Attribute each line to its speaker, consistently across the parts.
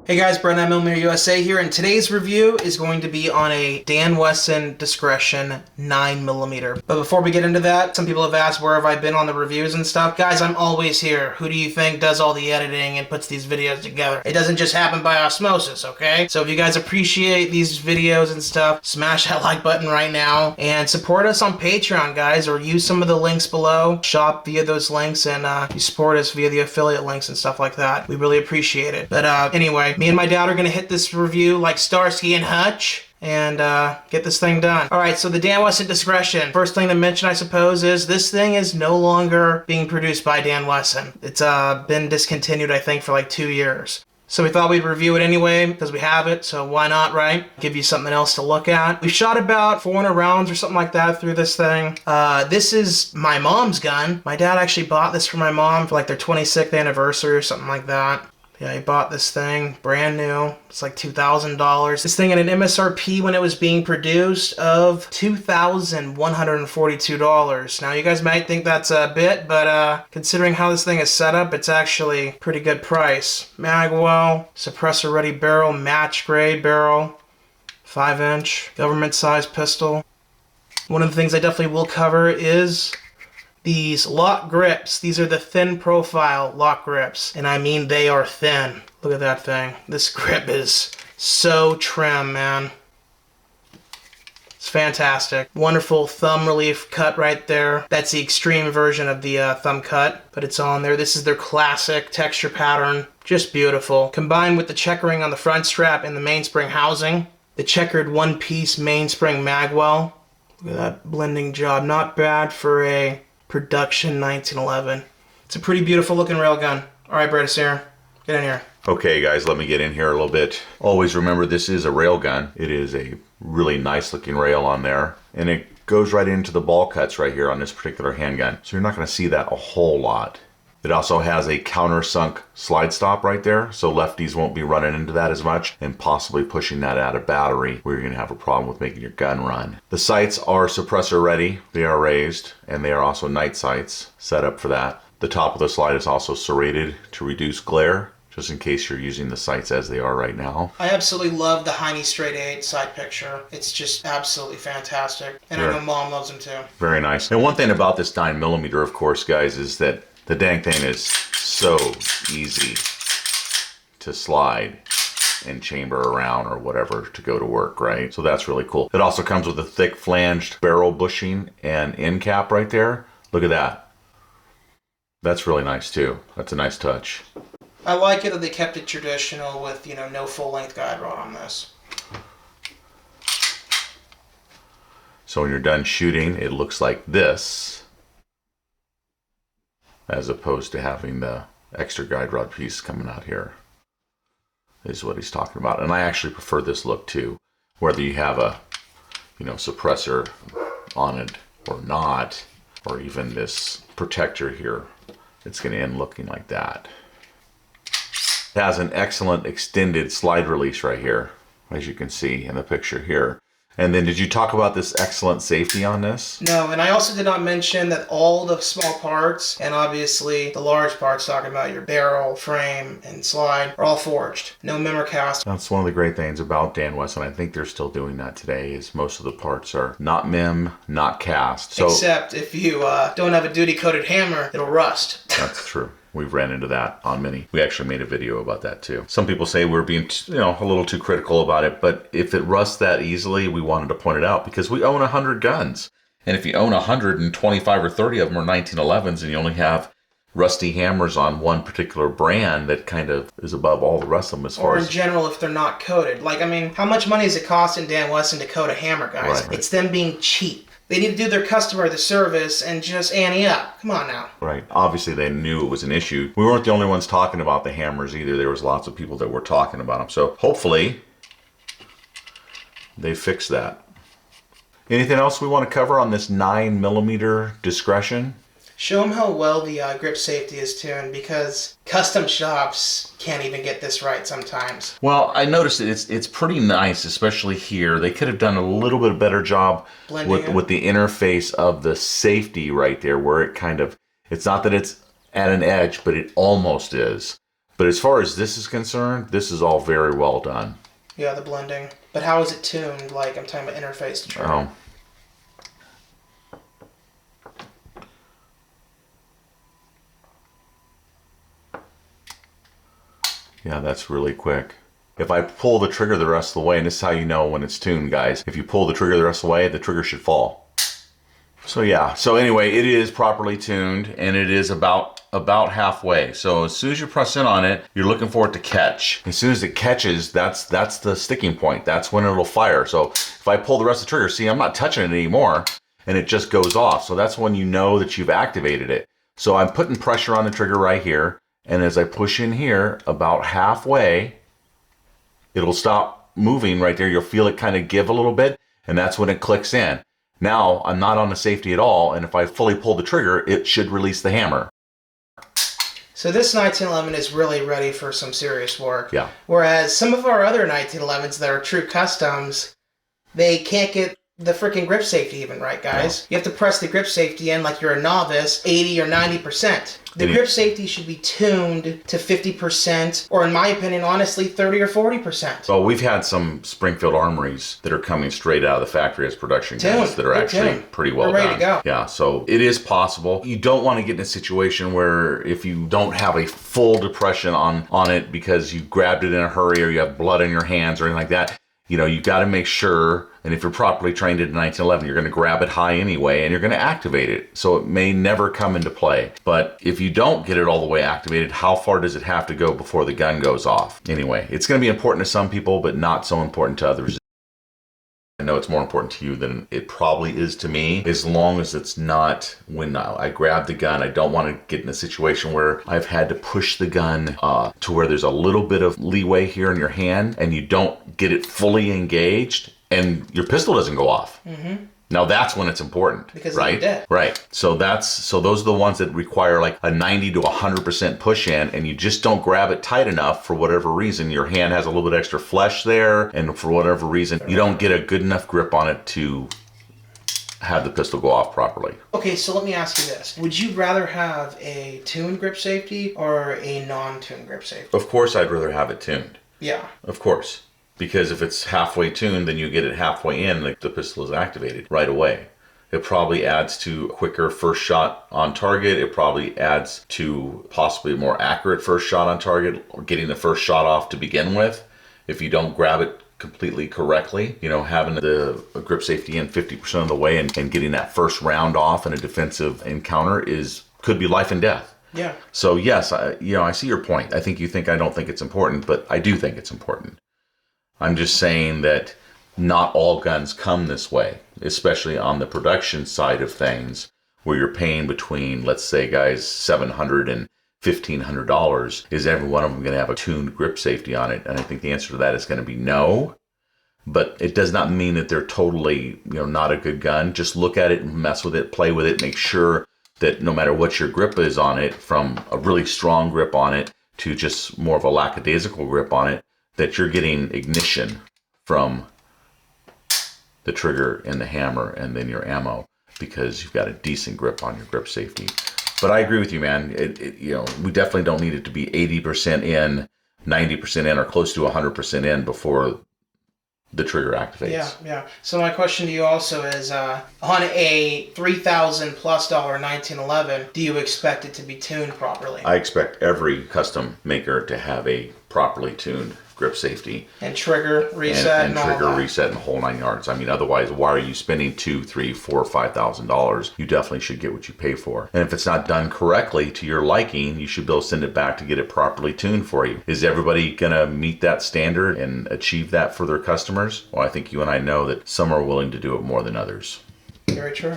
Speaker 1: Hey guys, Brandon Lyons USA here, and today's review is going to be on a Dan Wesson Discretion 9mm. But before we get into that, some people have asked where have I been on the reviews and stuff. Guys, I'm always here. Who do you think does all the editing and puts these videos together? It doesn't just happen by osmosis, okay? So if you guys appreciate these videos and stuff, smash that like button right now and support us on Patreon, guys, or use some of the links below. Shop via those links and you support us via the affiliate links and stuff like that. We really appreciate it. But anyway, me and my dad are going to hit this review like Starsky and Hutch and get this thing done. Alright, so the Dan Wesson Discretion. First thing to mention, I suppose, is this thing is no longer being produced by Dan Wesson. It's been discontinued, I think, for like 2 years. So we thought we'd review it anyway, because we have it, so why not, right? Give you something else to look at. We shot about 400 rounds or something like that through this thing. This is my mom's gun. My dad actually bought this for my mom for like their 26th anniversary or something like that. Yeah, he bought this thing, brand new. It's like $2,000. This thing had an MSRP when it was being produced of $2,142. Now, you guys might think that's a bit, but considering how this thing is set up, it's actually a pretty good price. Magwell, suppressor-ready barrel, match grade barrel, 5-inch, government-sized pistol. One of the things I definitely will cover is these LOK Grips. These are the thin profile LOK Grips, and I mean they are thin. Look at that thing. This grip is so trim, man. It's fantastic. Wonderful thumb relief cut right there. That's the extreme version of the thumb cut, but it's on there. This is their classic texture pattern. Just beautiful. Combined with the checkering on the front strap and the mainspring housing, the checkered one-piece mainspring magwell. Look at that blending job. Not bad for a production 1911. It's a pretty beautiful looking railgun. Alright, Beretta, here. Get in here.
Speaker 2: Okay guys, let me get in here a little bit. Always remember this is a railgun. It is a really nice looking rail on there. And it goes right into the ball cuts right here on this particular handgun. So you're not going to see that a whole lot. It also has a countersunk slide stop right there, so lefties won't be running into that as much and possibly pushing that out of battery where you're going to have a problem with making your gun run. The sights are suppressor ready, they are raised, and they are also night sights set up for that. The top of the slide is also serrated to reduce glare, just in case you're using the sights as they are right now.
Speaker 1: I absolutely love the Heine Straight 8 side picture. It's just absolutely fantastic. And I know Mom loves them too.
Speaker 2: Very nice. And one thing about this 9mm, of course, guys, is that the dang thing is so easy to slide and chamber around or whatever to go to work, right? So that's really cool. It also comes with a thick flanged barrel bushing and end cap right there. Look at that. That's really nice too. That's a nice touch.
Speaker 1: I like it that they kept it traditional with, you know, no full-length guide rod on this.
Speaker 2: So when you're done shooting, it looks like this, as opposed to having the extra guide rod piece coming out here, is what he's talking about. And I actually prefer this look too, whether you have a, you know, suppressor on it or not, or even this protector here, it's going to end looking like that. It has an excellent extended slide release right here, as you can see in the picture here. And then did you talk about this excellent safety on this?
Speaker 1: No, and I also did not mention that all the small parts, and obviously the large parts, talking about your barrel, frame, and slide, are all forged. No member cast.
Speaker 2: That's one of the great things about Dan Wesson. I think they're still doing that today, is most of the parts are not mem, not cast. So, except
Speaker 1: if you don't have a duty-coated hammer, it'll rust.
Speaker 2: That's true. We've ran into that on many. We actually made a video about that too. Some people say we're being, you know, a little too critical about it, but if it rusts that easily, we wanted to point it out because we own 100 guns. And if you own 125 or 30 of them are 1911s and you only have rusty hammers on one particular brand that kind of is above all the rest of them as far as...
Speaker 1: Or in general, if they're not coated. Like, I mean, how much money is it costing Dan Wesson to coat a hammer, guys?
Speaker 2: Right.
Speaker 1: It's them being cheap. They need to do their customer the service and just ante up. Come on now.
Speaker 2: Right. Obviously, they knew it was an issue. We weren't the only ones talking about the hammers either. There was lots of people that were talking about them. So hopefully, they fixed that. Anything else we want to cover on this 9mm Discretion?
Speaker 1: Show them how well the grip safety is tuned, because custom shops can't even get this right sometimes.
Speaker 2: Well, I noticed it's pretty nice, especially here. They could have done a little bit better job with the interface of the safety right there, where it kind of, it's not that it's at an edge, but it almost is. But as far as this is concerned, this is all very well done.
Speaker 1: Yeah, the blending. But how is it tuned? Like, I'm talking about interface to trigger.
Speaker 2: Oh. Yeah, that's really quick. If I pull the trigger the rest of the way, and this is how you know when it's tuned, guys. If you pull the trigger the rest of the way, the trigger should fall. So yeah, so anyway, it is properly tuned, and it is about halfway. So as soon as you press in on it, you're looking for it to catch. As soon as it catches, that's the sticking point. That's when it'll fire. So if I pull the rest of the trigger, see, I'm not touching it anymore, and it just goes off. So that's when you know that you've activated it. So I'm putting pressure on the trigger right here, and as I push in here, about halfway, it'll stop moving right there. You'll feel it kind of give a little bit, and that's when it clicks in. Now, I'm not on the safety at all, and if I fully pull the trigger, it should release the hammer.
Speaker 1: So this 1911 is really ready for some serious work.
Speaker 2: Yeah.
Speaker 1: Whereas some of our other 1911s that are true customs, they can't get the freaking grip safety even right, guys. You have to press the grip safety in like you're a novice, 80 or 90%. The grip safety should be tuned to 50%, or in my opinion, honestly, 30 or 40%.
Speaker 2: So we've had some Springfield armories that are coming straight out of the factory as production guns that are actually pretty well
Speaker 1: ready
Speaker 2: done.
Speaker 1: To go.
Speaker 2: Yeah, so it is possible. You don't want to get in a situation where if you don't have a full depression on it because you grabbed it in a hurry or you have blood in your hands or anything like that, you know, you got to make sure, and if you're properly trained in 1911, you're going to grab it high anyway, and you're going to activate it. So it may never come into play. But if you don't get it all the way activated, how far does it have to go before the gun goes off? Anyway, it's going to be important to some people, but not so important to others. I know it's more important to you than it probably is to me, as long as it's not when I grab the gun. I don't want to get in a situation where I've had to push the gun to where there's a little bit of leeway here in your hand and you don't get it fully engaged and your pistol doesn't go off. Mm-hmm. Now that's when it's important,
Speaker 1: because
Speaker 2: right?
Speaker 1: You're dead.
Speaker 2: Right. So those are the ones that require like a 90 to 100% push in, and you just don't grab it tight enough for whatever reason. Your hand has a little bit extra flesh there, and for whatever reason, you don't get a good enough grip on it to have the pistol go off properly.
Speaker 1: Okay, so let me ask you this. Would you rather have a tuned grip safety or a non-tuned grip safety?
Speaker 2: Of course, I'd rather have it tuned.
Speaker 1: Yeah.
Speaker 2: Of course. Because if it's halfway tuned, then you get it halfway in, like the pistol is activated right away. It probably adds to a quicker first shot on target. It probably adds to possibly a more accurate first shot on target, or getting the first shot off to begin with. If you don't grab it completely correctly, you know, having the grip safety in 50% of the way and getting that first round off in a defensive encounter could be life and death.
Speaker 1: Yeah.
Speaker 2: So yes, I see your point. I think you think I don't think it's important, but I do think it's important. I'm just saying that not all guns come this way, especially on the production side of things, where you're paying between, let's say, guys, $700 and $1,500. Is every one of them going to have a tuned grip safety on it? And I think the answer to that is going to be no. But it does not mean that they're totally, not a good gun. Just look at it and mess with it, play with it, make sure that no matter what your grip is on it, from a really strong grip on it to just more of a lackadaisical grip on it, that you're getting ignition from the trigger and the hammer and then your ammo, because you've got a decent grip on your grip safety. But I agree with you, man. We definitely don't need it to be 80% in, 90% in, or close to 100% in before the trigger activates.
Speaker 1: Yeah. So my question to you also is, on a $3,000+ 1911, do you expect it to be tuned properly?
Speaker 2: I expect every custom maker to have a properly tuned grip safety
Speaker 1: and trigger reset
Speaker 2: and trigger reset and the whole 9 yards. I mean, otherwise, why are you spending $2,000, $3,000, $4,000, $5,000? You definitely should get what you pay for. And if it's not done correctly to your liking, you should be able to send it back to get it properly tuned for you. Is everybody gonna meet that standard and achieve that for their customers? Well, I think you and I know that some are willing to do it more than others.
Speaker 1: Very true.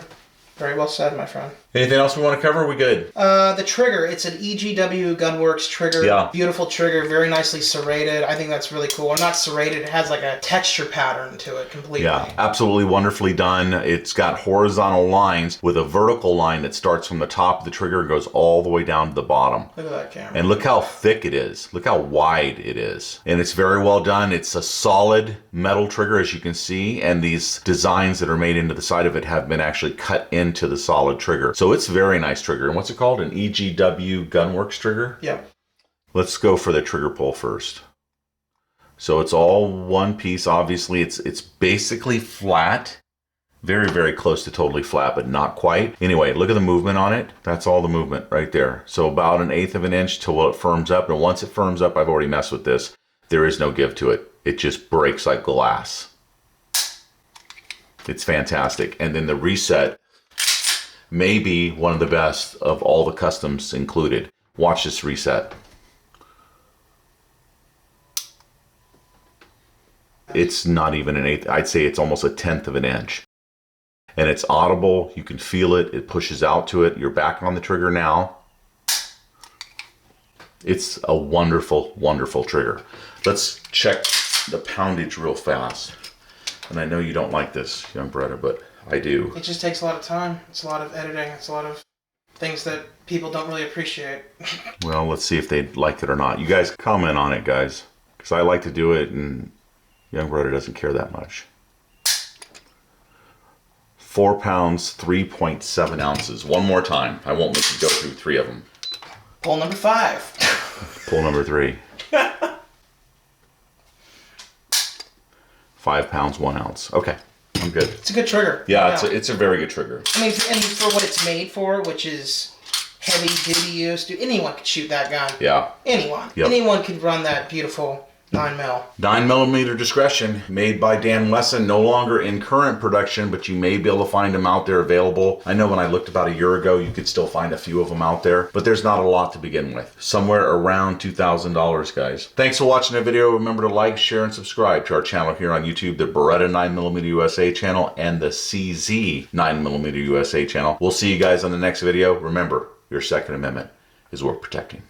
Speaker 1: Very well said, my friend.
Speaker 2: Anything else we want to cover? Are we good?
Speaker 1: The trigger. It's an EGW Gunworks trigger.
Speaker 2: Yeah.
Speaker 1: Beautiful trigger. Very nicely serrated. I think that's really cool. Or not serrated. It has like a texture pattern to it completely.
Speaker 2: Yeah, absolutely wonderfully done. It's got horizontal lines with a vertical line that starts from the top of the trigger and goes all the way down to the bottom.
Speaker 1: Look at that camera.
Speaker 2: And look how thick it is. Look how wide it is. And it's very well done. It's a solid metal trigger, as you can see. And these designs that are made into the side of it have been actually cut into the solid trigger. So it's a very nice trigger. And what's it called? An EGW Gunworks trigger?
Speaker 1: Yep.
Speaker 2: Let's go for the trigger pull first. So it's all one piece. Obviously, it's basically flat. Very, very close to totally flat, but not quite. Anyway, look at the movement on it. That's all the movement right there. So about 1/8 of an inch till it firms up. And once it firms up, I've already messed with this. There is no give to it. It just breaks like glass. It's fantastic. And then the reset may be one of the best of all the customs included. Watch this reset. It's not even 1/8. I'd say it's almost 1/10 of an inch. And it's audible. You can feel it. It pushes out to it. You're back on the trigger now. It's a wonderful, wonderful trigger. Let's check the poundage real fast. And I know you don't like this, young Beretta, but I do.
Speaker 1: It just takes a lot of time. It's a lot of editing. It's a lot of things that people don't really appreciate.
Speaker 2: Well, let's see if they like it or not. You guys comment on it, guys. Because I like to do it, and young Beretta doesn't care that much. 4 pounds, 3.7 ounces. One more time. I won't make you go through 3 of them.
Speaker 1: Pull number 5.
Speaker 2: Pull number 3. 5 pounds, 1 ounce. Okay, I'm good.
Speaker 1: It's a good trigger.
Speaker 2: Yeah, it's a very good trigger.
Speaker 1: I mean, and for what it's made for, which is heavy duty use, dude, anyone could shoot that gun.
Speaker 2: Yeah.
Speaker 1: Anyone.
Speaker 2: Yep.
Speaker 1: Anyone could run that beautiful 9mm.
Speaker 2: 9mm discretion, made by Dan Wesson, no longer in current production, but you may be able to find them out there available. I know when I looked about a year ago, you could still find a few of them out there, but there's not a lot to begin with. Somewhere around $2,000, guys. Thanks for watching the video. Remember to like, share, and subscribe to our channel here on YouTube, the Beretta 9mm USA channel and the CZ 9mm USA channel. We'll see you guys on the next video. Remember, your Second Amendment is worth protecting.